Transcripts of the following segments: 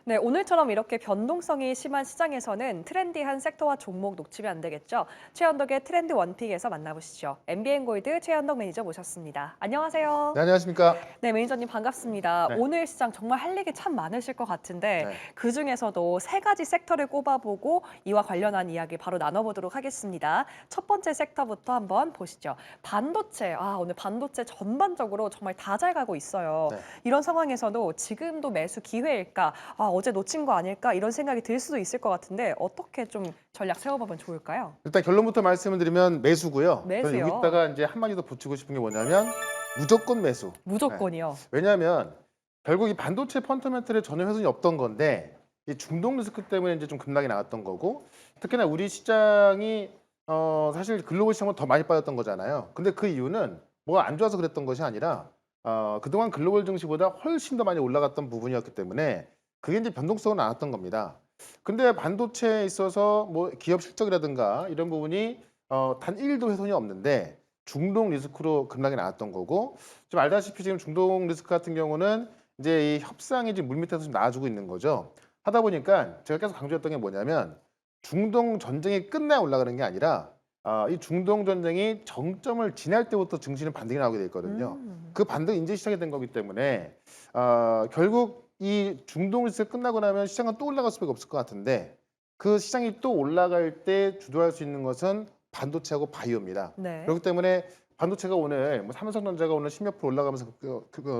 네, 오늘처럼 이렇게 변동성이 심한 시장에서는 트렌디한 섹터와 종목 놓치면 안 되겠죠. 최현덕의 트렌드 원픽에서 만나보시죠. MBN골드 최현덕 매니저 모셨습니다. 안녕하세요. 네, 안녕하십니까? 네, 매니저님 반갑습니다. 네. 오늘 시장 정말 할 얘기 참 많으실 것 같은데 네. 그중에서도 세 가지 섹터를 꼽아보고 이와 관련한 이야기 바로 나눠보도록 하겠습니다. 첫 번째 섹터부터 한번 보시죠. 반도체, 오늘 반도체 전반적으로 정말 다 잘 가고 있어요. 네. 이런 상황에서도 지금도 매수 기회일까? 어제 놓친 거 아닐까? 이런 생각이 들 수도 있을 것 같은데 어떻게 좀 전략 세워보면 좋을까요? 일단 결론부터 말씀을 드리면 매수고요. 저는 매수요. 여기다가 이제 한마디 더 붙이고 싶은 게 뭐냐면 무조건 매수. 네. 무조건이요. 왜냐하면 결국 이 반도체 펀더멘털에 전혀 훼손이 없던 건데 이 중동 리스크 때문에 이제 좀 급락이 나왔던 거고 특히나 우리 시장이 사실 글로벌 시장보다 더 많이 빠졌던 거잖아요. 근데 그 이유는 뭐가 안 좋아서 그랬던 것이 아니라 그동안 글로벌 증시보다 훨씬 더 많이 올라갔던 부분이었기 때문에 그게 이제 변동성은 나왔던 겁니다. 근데 반도체에 있어서 뭐 기업 실적이라든가 이런 부분이 단 1도 훼손이 없는데 중동 리스크로 급락이 나왔던 거고 좀 알다시피 지금 중동 리스크 같은 경우는 이제 이 협상이 지금 물밑에서 좀 나아지고 있는 거죠. 하다 보니까 제가 계속 강조했던 게 뭐냐면 중동 전쟁이 끝나야 올라가는 게 아니라 이 중동 전쟁이 정점을 지날 때부터 증시는 반등이 나오게 돼 있거든요. 음. 그 반등이 이제 시작이 된 거기 때문에 결국 이 중동 리스크 끝나고 나면 시장은 또 올라갈 수밖에 없을 것 같은데 그 시장이 또 올라갈 때 주도할 수 있는 것은 반도체하고 바이오입니다. 네. 그렇기 때문에 반도체가 오늘 뭐 삼성전자가 오늘 10몇 프로 올라가면서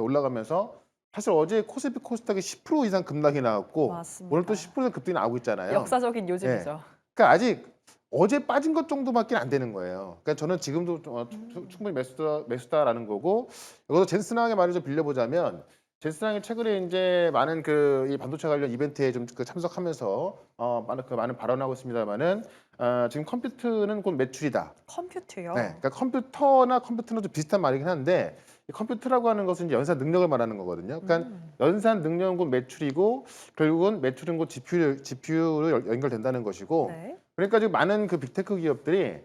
올라가면서 사실 어제 코스피 코스닥이 10% 이상 급락이 나왔고 오늘 또 맞습니다. 10% 급등이 나오고 있잖아요. 역사적인 예. 요즘이죠. 그러니까 아직 어제 빠진 것 정도밖에 안 되는 거예요. 그러니까 저는 지금도 충분히 매수다라는 거고 여기서 젠슨왕의 말을 좀 빌려보자면 젠슨왕이 최근에 이제 많은 그 이 반도체 관련 이벤트에 좀 참석하면서 많은 발언하고 있습니다만은 지금 컴퓨터는 곧 매출이다. 컴퓨터요. 네, 그러니까 컴퓨터나 컴퓨터는 좀 비슷한 말이긴 한데 이 컴퓨터라고 하는 것은 이제 연산 능력을 말하는 거거든요. 그러니까 연산 능력은 곧 매출이고 결국은 매출은 곧 GPU로 연결된다는 것이고 네. 그러니까 지금 많은 그 빅테크 기업들이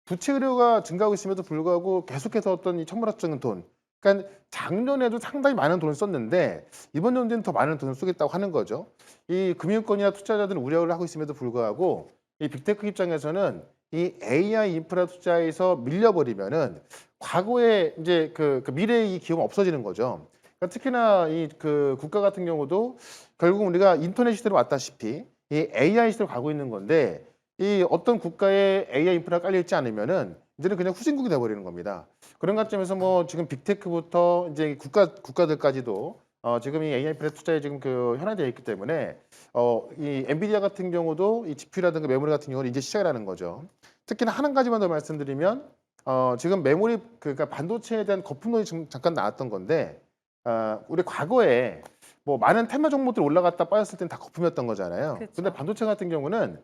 부채 의료가 증가하고 있음에도 불구하고 계속해서 어떤 이 천문학적인 돈 그러니까 작년에도 상당히 많은 돈을 썼는데 이번 연도에는 더 많은 돈을 쓰겠다고 하는 거죠. 이 금융권이나 투자자들은 우려를 하고 있음에도 불구하고 이 빅테크 입장에서는 이 AI 인프라 투자에서 밀려버리면은 과거에 이제 그 미래의 이 기업은 없어지는 거죠. 그러니까 특히나 이 그 국가 같은 경우도 결국 우리가 인터넷 시대로 왔다시피 이 AI 시대로 가고 있는 건데 이 어떤 국가에 AI 인프라가 깔려 있지 않으면은 이제는 그냥 후진국이 돼 버리는 겁니다. 그런 관점에서 뭐 지금 빅테크부터 이제 국가들까지도 지금 이 AI 인프라 투자에 지금 그 현안되어 있기 때문에 이 엔비디아 같은 경우도 이 GPU라든가 메모리 같은 경우는 이제 시작이라는 거죠. 특히나 한 가지만 더 말씀드리면 지금 메모리 그러니까 반도체에 대한 거품론이 지금 잠깐 나왔던 건데 우리 과거에 뭐 많은 테마 종목들 올라갔다 빠졌을 때는 다 거품이었던 거잖아요. 근데 그렇죠. 반도체 같은 경우는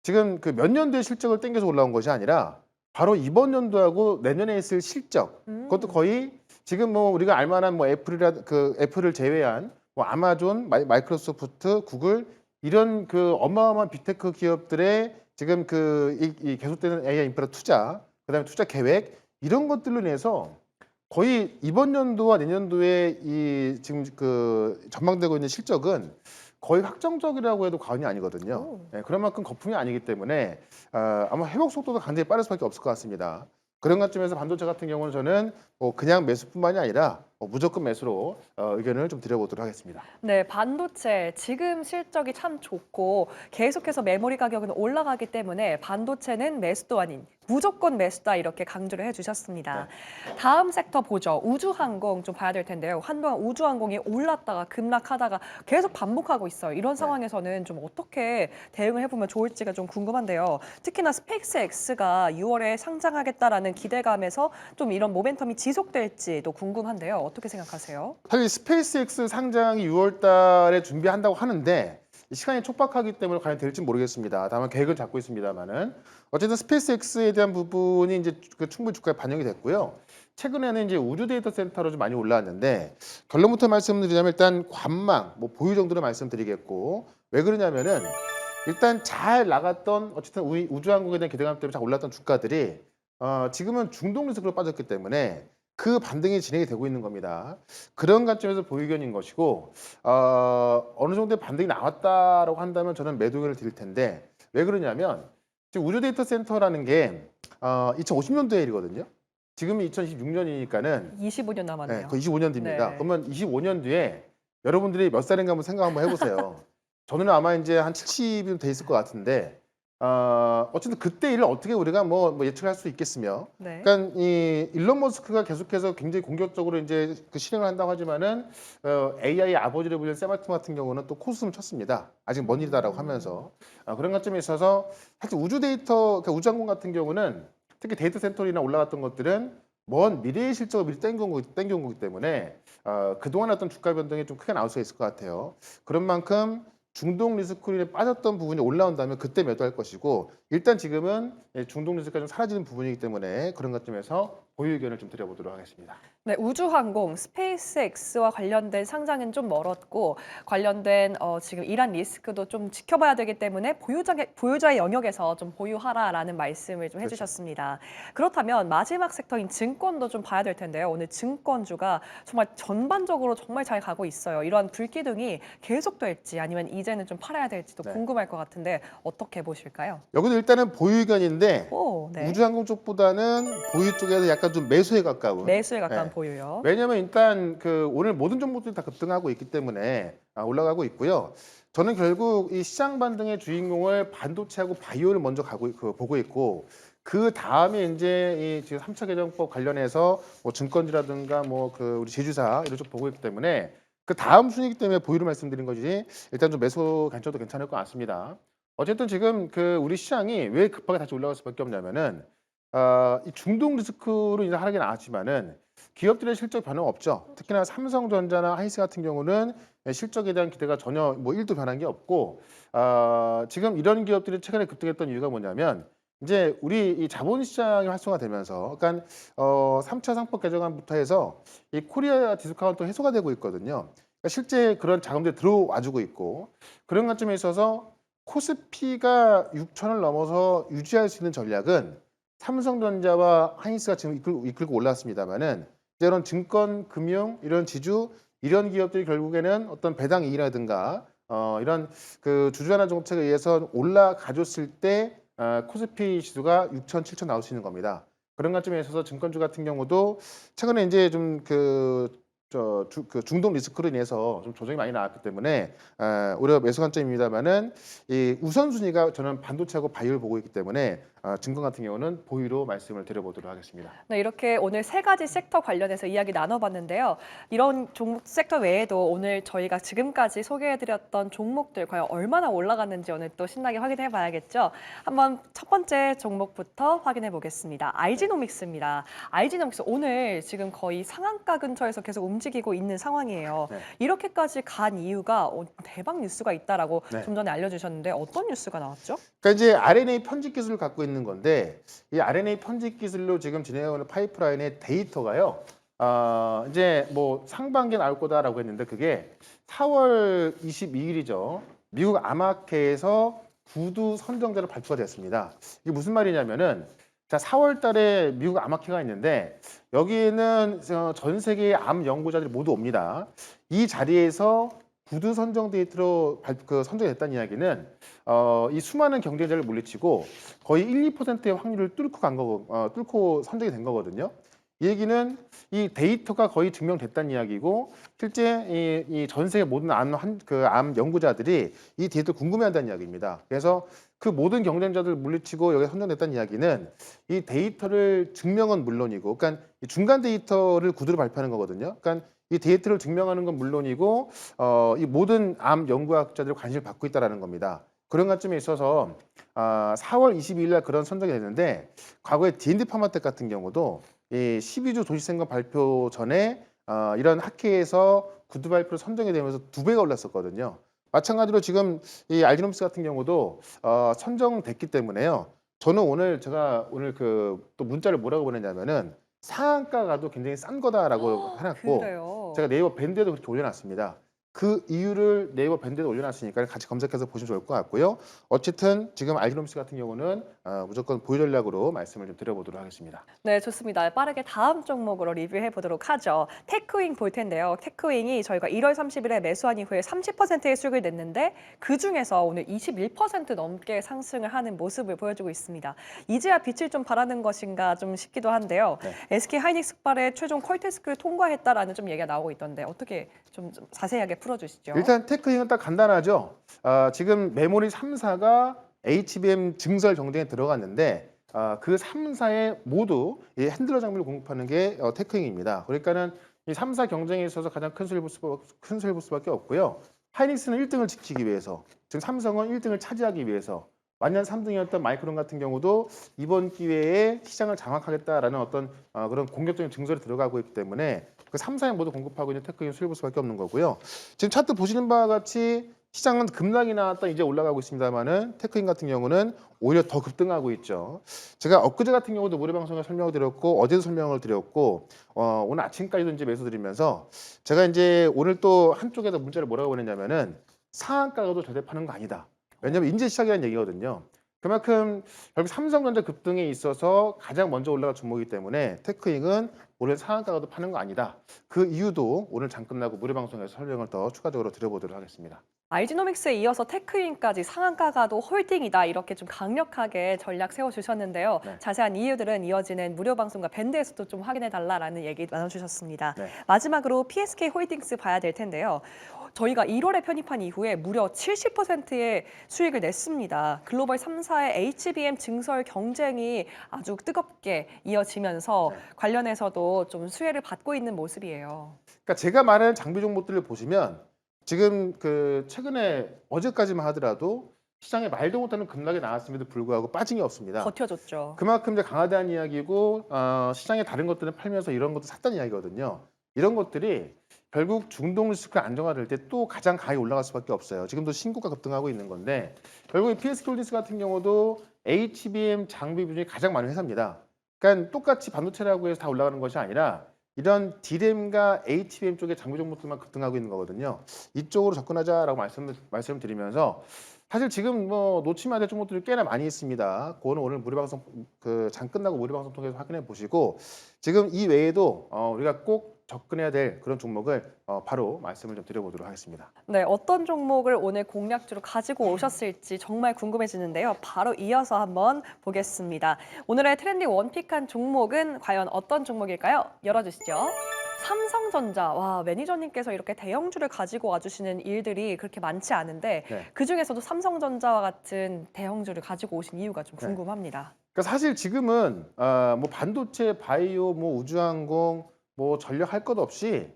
지금 그 몇 년도의 실적을 땡겨서 올라온 것이 아니라 바로 이번 연도하고 내년에 있을 실적 그것도 음. 거의 지금 뭐 우리가 알만한 뭐 애플을 제외한 뭐 아마존, 마이크로소프트, 구글 이런 그 어마어마한 빅테크 기업들의 지금 이 계속되는 AI 인프라 투자, 그다음에 투자 계획 이런 것들로 인해서 거의 이번 연도와 내년도에 이 지금 그 전망되고 있는 실적은 거의 확정적이라고 해도 과언이 아니거든요. 오. 예, 그런 만큼 거품이 아니기 때문에 아마 회복 속도도 굉장히 빠를 수밖에 없을 것 같습니다. 그런 관점에서 반도체 같은 경우는 저는 뭐 그냥 매수뿐만이 아니라 무조건 매수로 의견을 좀 드려보도록 하겠습니다. 네, 반도체 지금 실적이 참 좋고 계속해서 메모리 가격은 올라가기 때문에 반도체는 매수도 아닌 무조건 매수다 이렇게 강조를 해주셨습니다. 네. 다음 섹터 보죠. 우주항공 좀 봐야 될 텐데요. 한동안 우주항공이 올랐다가 급락하다가 계속 반복하고 있어요. 이런 네. 상황에서는 좀 어떻게 대응을 해보면 좋을지가 좀 궁금한데요. 특히나 스페이스X가 6월에 상장하겠다라는 기대감에서 좀 이런 모멘텀이 지속될지도 궁금한데요. 어떻게 생각하세요? 사실 스페이스X 상장이 6월 달에 준비한다고 하는데 시간이 촉박하기 때문에 과연 될지 모르겠습니다. 다만 계획을 잡고 있습니다만은 어쨌든 스페이스X에 대한 부분이 이제 그 충분히 주가에 반영이 됐고요. 최근에는 이제 우주 데이터 센터로 좀 많이 올라왔는데 결론부터 말씀드리자면 일단 관망, 뭐 보유 정도로 말씀드리겠고 왜 그러냐면은 일단 잘 나갔던 어쨌든 우주항공에 대한 기대감 때문에 잘 올랐던 주가들이 지금은 중동 리스크로 빠졌기 때문에 그 반등이 진행이 되고 있는 겁니다. 그런 관점에서 보유 의견인 것이고 어느 정도의 반등이 나왔다라고 한다면 저는 매도 의견을 드릴 텐데 왜 그러냐면 지금 우주 데이터 센터라는 게 2050년도에 일이거든요. 지금이 2026년이니까는 25년 네, 남았네요. 그 25년 뒤입니다. 네. 그러면 25년 뒤에 여러분들이 몇 살인가 한번 생각 한번 해보세요. 저는 아마 이제 한 70은 돼 있을 것 같은데 어쨌든 그때 일을 어떻게 우리가 뭐 예측할 수 있겠으며, 네. 그러니까 이 일론 머스크가 계속해서 굉장히 공격적으로 이제 그 실행을 한다고 하지만은 AI 아버지를 불리는 샘 알트만 같은 경우는 또 코스름 쳤습니다. 아직 먼 일이다라고 하면서 그런 관점에 있어서 사실 우주 데이터, 그러니까 우주항공 같은 경우는 특히 데이터 센터나 올라갔던 것들은 먼 미래의 실적을 미리 땡겨온 거기 때문에 그동안 어떤 주가 변동이 좀 크게 나올 수가 있을 것 같아요. 그런 만큼 중동 리스크에 빠졌던 부분이 올라온다면 그때 매도할 것이고 일단 지금은 중동 리스크가 좀 사라지는 부분이기 때문에 그런 관점에서 보유 의견을 좀 드려보도록 하겠습니다. 네, 우주항공 스페이스X와 관련된 상장은 좀 멀었고 관련된 지금 이란 리스크도 좀 지켜봐야 되기 때문에 보유자의 영역에서 좀 보유하라라는 말씀을 좀 해주셨습니다. 그렇다면 마지막 섹터인 증권도 좀 봐야 될 텐데요. 오늘 증권주가 정말 전반적으로 정말 잘 가고 있어요. 이러한 불기둥이 계속될지 아니면 이제는 좀 팔아야 될지도 네. 궁금할 것 같은데 어떻게 보실까요? 여기도 일단은 보유 의견인데 오, 네. 우주항공 쪽보다는 보유 쪽에서 약간 좀 매수에 가까운. 매수에 가까운 네. 보유요. 왜냐하면 일단 그 오늘 모든 종목들이 다 급등하고 있기 때문에 올라가고 있고요. 저는 결국 이 시장 반등의 주인공을 반도체하고 바이오를 먼저 보고 있고 그 다음에 이제 이 지금 3차 개정법 관련해서 뭐 증권지라든가 뭐 그 우리 제주사 이런 쪽 보고 있기 때문에 그 다음 순위이기 때문에 보유를 말씀드린 거지 일단 좀 매수 관점도 괜찮을 것 같습니다. 어쨌든 지금 그 우리 시장이 왜 급하게 다시 올라갈 수밖에 없냐면은 이 중동 리스크로 인해 하락이 나왔지만은 기업들의 실적 변화 없죠. 특히나 삼성전자나 하이스 같은 경우는 실적에 대한 기대가 전혀 뭐 1도 변한 게 없고 지금 이런 기업들이 최근에 급등했던 이유가 뭐냐면 이제 우리 이 자본시장이 활성화되면서 그러니까 3차 상법 개정안부터 해서 이 코리아 디스카운트 해소가 되고 있거든요. 그러니까 실제 그런 자금들이 들어와주고 있고 그런 관점에 있어서 코스피가 6천을 넘어서 유지할 수 있는 전략은 삼성전자와 하이닉스가 지금 이끌고 올랐습니다만은 이런 증권, 금융, 이런 지주 이런 기업들이 결국에는 어떤 배당 이익이라든가 이런 그 주주환원 정책에 의해서 올라가줬을 때 코스피 지수가 6천, 7천 나올 수 있는 겁니다. 그런 관점에 있어서 증권주 같은 경우도 최근에 이제 좀 그 중동 리스크로 인해서 좀 조정이 많이 나왔기 때문에 오히려 매수 관점입니다만은 이 우선순위가 저는 반도체하고 바이오를 보고 있기 때문에 증권 같은 경우는 보유로 말씀을 드려보도록 하겠습니다. 네, 이렇게 오늘 세 가지 섹터 관련해서 이야기 나눠봤는데요. 이런 종목 섹터 외에도 오늘 저희가 지금까지 소개해드렸던 종목들 과연 얼마나 올라갔는지 오늘 또 신나게 확인해봐야겠죠. 한번 첫 번째 종목부터 확인해 보겠습니다. IG노믹스입니다. IG노믹스 오늘 지금 거의 상한가 근처에서 계속 움직이고 있는 상황이에요. 네. 이렇게까지 간 이유가 대박 뉴스가 있다라고 네. 좀 전에 알려주셨는데 어떤 뉴스가 나왔죠? 그러니까 이제 RNA 편집 기술을 갖고 있는 건데 이 RNA 편집 기술로 지금 진행하는 파이프라인의 데이터가요. 이제 뭐 상반기에 나올 거다라고 했는데 그게 4월 22일이죠. 미국 아마케에서 구두 선정자로 발표가 됐습니다. 이게 무슨 말이냐면은 자 4월 달에 미국 아마케가 있는데 여기에는 전 세계의 암 연구자들이 모두 옵니다. 이 자리에서 구두 선정 데이터로 선정이 됐다는 이야기는 이 수많은 경쟁자를 물리치고 거의 1, 2%의 확률을 뚫고 선정이 된 거거든요. 이 얘기는 이 데이터가 거의 증명됐다는 이야기고 실제 이 전 세계 모든 암 연구자들이 이 데이터 궁금해한다는 이야기입니다. 그래서 그 모든 경쟁자들을 물리치고 여기에 선정됐다는 이야기는 이 데이터를 증명은 물론이고, 그러니까 이 중간 데이터를 구두로 발표하는 거거든요. 그러니까 이 데이터를 증명하는 건 물론이고 이 모든 암 연구학자들의 관심을 받고 있다는 겁니다. 그런 관점에 있어서 4월 22일 날 그런 선정이 됐는데 과거에 D&D 파마텍 같은 경우도 이 12주 도시생관 발표 전에 이런 학회에서 구두 발표로 선정이 되면서 2배가 올랐었거든요. 마찬가지로 지금 이 알지노믹스 같은 경우도 선정됐기 때문에요. 저는 제가 오늘 그 또 문자를 뭐라고 보냈냐면은 상한가가도 굉장히 싼 거다라고 해놨고 그래요. 제가 네이버 밴드에도 그렇게 올려놨습니다. 그 이유를 네이버 밴드에 올려놨으니까 같이 검색해서 보시면 좋을 것 같고요. 어쨌든 지금 알기노믹스 같은 경우는 무조건 보유 전략으로 말씀을 좀 드려보도록 하겠습니다. 네, 좋습니다. 빠르게 다음 종목으로 리뷰해 보도록 하죠. 테크윙 볼 텐데요. 테크윙이 저희가 1월 30일에 매수한 이후에 30%의 수익을 냈는데 그중에서 오늘 21% 넘게 상승을 하는 모습을 보여주고 있습니다. 이제야 빛을 좀 발하는 것인가 좀 싶기도 한데요. 네. SK 하이닉스발의 최종 퀄테스트를 통과했다라는 좀 얘기가 나오고 있던데 어떻게 좀 자세하게 풀어주시죠? 일단 테크윙은 딱 간단하죠. 지금 메모리 3사가 HBM 증설 경쟁에 들어갔는데 그 3사에 모두 이 핸들러 장비를 공급하는 게 테크윙입니다. 그러니까는 이 3사 경쟁에 있어서 가장 큰 수를 볼 수밖에 없고요. 하이닉스는 1등을 지키기 위해서, 지금 삼성은 1등을 차지하기 위해서 만년 3등이었던 마이크론 같은 경우도 이번 기회에 시장을 장악하겠다라는 어떤 그런 공격적인 증설이 들어가고 있기 때문에 그 3사에 모두 공급하고 있는 테크윙 수를 볼 수밖에 없는 거고요. 지금 차트 보시는 바와 같이 시장은 급락이 나왔다 이제 올라가고 있습니다만은 테크인 같은 경우는 오히려 더 급등하고 있죠. 제가 엊그제 같은 경우도 무료 방송에 설명을 드렸고 어제도 설명을 드렸고 오늘 아침까지도 이제 매수 드리면서 제가 이제 오늘 또 한쪽에다 문자를 뭐라고 보냈냐면은 상한가가도 절대 파는 거 아니다. 왜냐면 이제 시작이라는 얘기거든요. 그만큼 결국 삼성전자 급등에 있어서 가장 먼저 올라간 종목이기 때문에 테크잉은 오늘 상한가가도 파는 거 아니다. 그 이유도 오늘 장 끝나고 무료 방송에서 설명을 더 추가적으로 드려보도록 하겠습니다. 알지노믹스에 이어서 테크윈까지 상한가가도 홀딩이다 이렇게 좀 강력하게 전략 세워주셨는데요. 네. 자세한 이유들은 이어지는 무료 방송과 밴드에서도 좀 확인해달라는 얘기 나눠주셨습니다. 네. 마지막으로 PSK 홀딩스 봐야 될 텐데요. 저희가 1월에 편입한 이후에 무려 70%의 수익을 냈습니다. 글로벌 3사의 HBM 증설 경쟁이 아주 뜨겁게 이어지면서 네. 관련해서도 좀 수혜를 받고 있는 모습이에요. 그러니까 제가 말하는 장비 종목들을 보시면 지금 그 최근에 어제까지만 하더라도 시장에 말도 못하는 급락이 나왔음에도 불구하고 빠진 게 없습니다. 버텨줬죠. 그만큼 이제 강하다는 이야기고 시장에 다른 것들을 팔면서 이런 것도 샀다는 이야기거든요. 이런 것들이 결국 중동 리스크가 안정화될 때 또 가장 강하게 올라갈 수밖에 없어요. 지금도 신고가 급등하고 있는 건데 결국 PSK 같은 경우도 HBM 장비 비중이 가장 많은 회사입니다. 그러니까 똑같이 반도체라고 해서 다 올라가는 것이 아니라 이런 D램과 HBM 쪽의 장비 종목들만 급등하고 있는 거거든요. 이쪽으로 접근하자라고 말씀을 드리면서 사실 지금 뭐 놓치면 안 될 종목들이 꽤나 많이 있습니다. 그거는 오늘 무료 방송 그 장 끝나고 무료 방송 통해서 확인해 보시고 지금 이 외에도 우리가 꼭 접근해야 될 그런 종목을 바로 말씀을 좀 드려보도록 하겠습니다. 네, 어떤 종목을 오늘 공략주로 가지고 오셨을지 정말 궁금해지는데요. 바로 이어서 한번 보겠습니다. 오늘의 트렌딩 원픽한 종목은 과연 어떤 종목일까요? 열어주시죠. 삼성전자. 와, 매니저님께서 이렇게 대형주를 가지고 와주시는 일들이 그렇게 많지 않은데 네. 그중에서도 삼성전자와 같은 대형주를 가지고 오신 이유가 좀 네. 궁금합니다. 그러니까 사실 지금은 뭐 반도체, 바이오, 뭐 우주항공, 뭐 전력 할 것 없이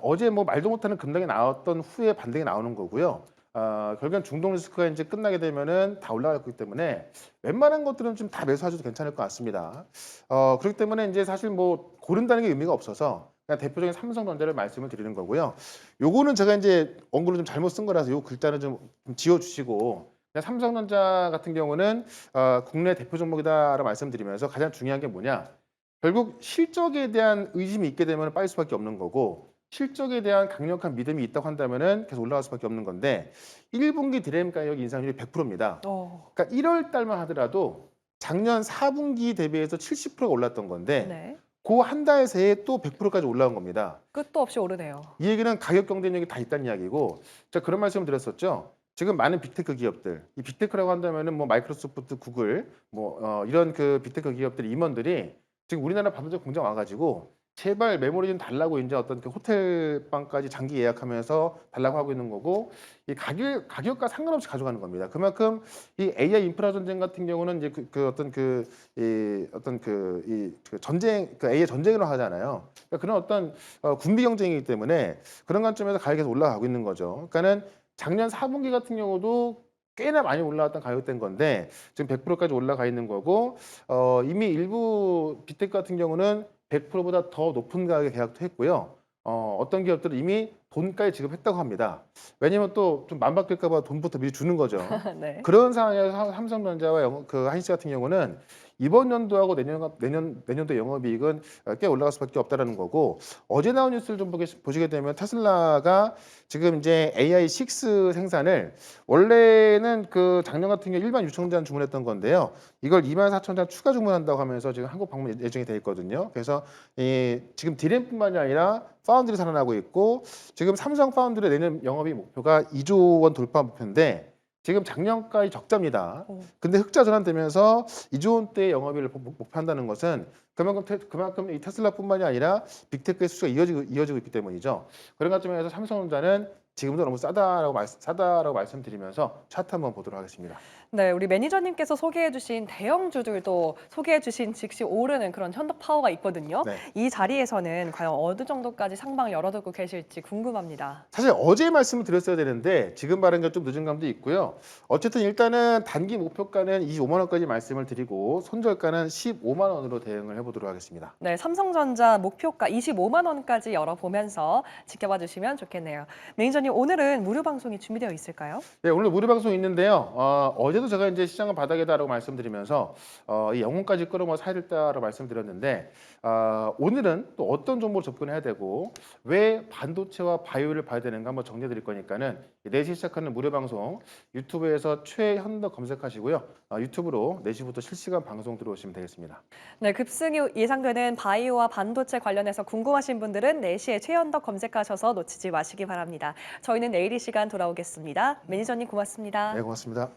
어제 뭐 말도 못하는 급락이 나왔던 후에 반등이 나오는 거고요. 결국엔 중동 리스크가 이제 끝나게 되면은 다 올라가기 때문에 웬만한 것들은 좀 다 매수하셔도 괜찮을 것 같습니다. 그렇기 때문에 이제 사실 뭐 고른다는 게 의미가 없어서 그냥 대표적인 삼성전자를 말씀을 드리는 거고요. 요거는 제가 이제 원고를 좀 잘못 쓴 거라서 요 글자는 좀 지워주시고 그냥 삼성전자 같은 경우는 국내 대표 종목이다라고 말씀드리면서 가장 중요한 게 뭐냐? 결국 실적에 대한 의심이 있게 되면 빠질 수밖에 없는 거고 실적에 대한 강력한 믿음이 있다고 한다면은 계속 올라갈 수밖에 없는 건데 1분기 디램 가격 인상률이 100%입니다. 그러니까 1월 달만 하더라도 작년 4분기 대비해서 70%가 올랐던 건데 네. 그 한 달 새에 또 100%까지 올라온 겁니다. 끝도 없이 오르네요. 이 얘기는 가격 경쟁력이 다 있다는 이야기고 제가 그런 말씀을 드렸었죠. 지금 많은 빅테크 기업들, 이 빅테크라고 한다면은 뭐 마이크로소프트, 구글, 뭐 이런 그 빅테크 기업들 임원들이 지금 우리나라 반도체 공장 와가지고 제발 메모리 좀 달라고 이제 어떤 그 호텔 방까지 장기 예약하면서 달라고 하고 있는 거고 이 가격과 상관없이 가져가는 겁니다. 그만큼 이 AI 인프라 전쟁 같은 경우는 이제 그 전쟁 그 AI 전쟁으로 하잖아요. 그러니까 그런 어떤 군비 경쟁이기 때문에 그런 관점에서 가격이 계속 올라가고 있는 거죠. 그러니까는 작년 4분기 같은 경우도 꽤나 많이 올라왔던 가격대인 건데 지금 100%까지 올라가 있는 거고 이미 일부 빅테크 같은 경우는 100%보다 더 높은 가격에 계약도 했고요. 어떤 기업들은 이미 돈까지 지급했다고 합니다. 왜냐면 또 좀 맘 바뀔까 봐 돈부터 미리 주는 거죠. 네. 그런 상황에서 삼성전자와 그 하이닉스 같은 경우는 이번 연도하고 내년도 영업이익은 꽤 올라갈 수밖에 없다라는 거고 어제 나온 뉴스를 좀 보시게 되면 테슬라가 지금 이제 AI6 생산을 원래는 그 작년 같은 경우 1만 6천 대 주문했던 건데요. 이걸 2만 4천 대 추가 주문한다고 하면서 지금 한국 방문 예정이 돼 있거든요. 그래서 지금 디램뿐만이 아니라 파운드리 살아나고 있고 지금 삼성 파운드리 내년 영업이익 목표가 2조 원 돌파 목표인데 지금 작년까지 적자입니다. 오. 근데 흑자 전환되면서 2조 원대 영업이익을 목표한다는 것은 그만큼 이 테슬라뿐만이 아니라 빅테크의 수주가 이어지고 있기 때문이죠. 그런 관점에서 삼성전자는 지금도 너무 싸다라고 말씀드리면서 차트 한번 보도록 하겠습니다. 네, 우리 매니저님께서 소개해주신 대형주들도 소개해주신 즉시 오르는 그런 현대 파워가 있거든요. 네. 이 자리에서는 과연 어느 정도까지 상방을 열어두고 계실지 궁금합니다. 사실 어제 말씀을 드렸어야 되는데 지금 발언가 좀 늦은 감도 있고요. 어쨌든 일단은 단기 목표가는 25만 원까지 말씀을 드리고 손절가는 15만 원으로 대응을 해보도록 하겠습니다. 네, 삼성전자 목표가 25만 원까지 열어보면서 지켜봐 주시면 좋겠네요. 매니저님, 오늘은 무료 방송이 준비되어 있을까요? 네, 오늘 무료 방송 있는데요. 어제도 제가 이제 시장은 바닥이다라고 말씀드리면서 이 영혼까지 끌어모 사야 됐다라고 말씀드렸는데 오늘은 또 어떤 정보를 접근해야 되고 왜 반도체와 바이오를 봐야 되는가 한번 정리해 드릴 거니까는 4시 시작하는 무료 방송 유튜브에서 최현덕 검색하시고요. 유튜브로 4시부터 실시간 방송 들어오시면 되겠습니다. 네, 급승이 예상되는 바이오와 반도체 관련해서 궁금하신 분들은 4시에 최연덕 검색하셔서 놓치지 마시기 바랍니다. 저희는 내일 이 시간 돌아오겠습니다. 매니저님 고맙습니다. 네, 고맙습니다.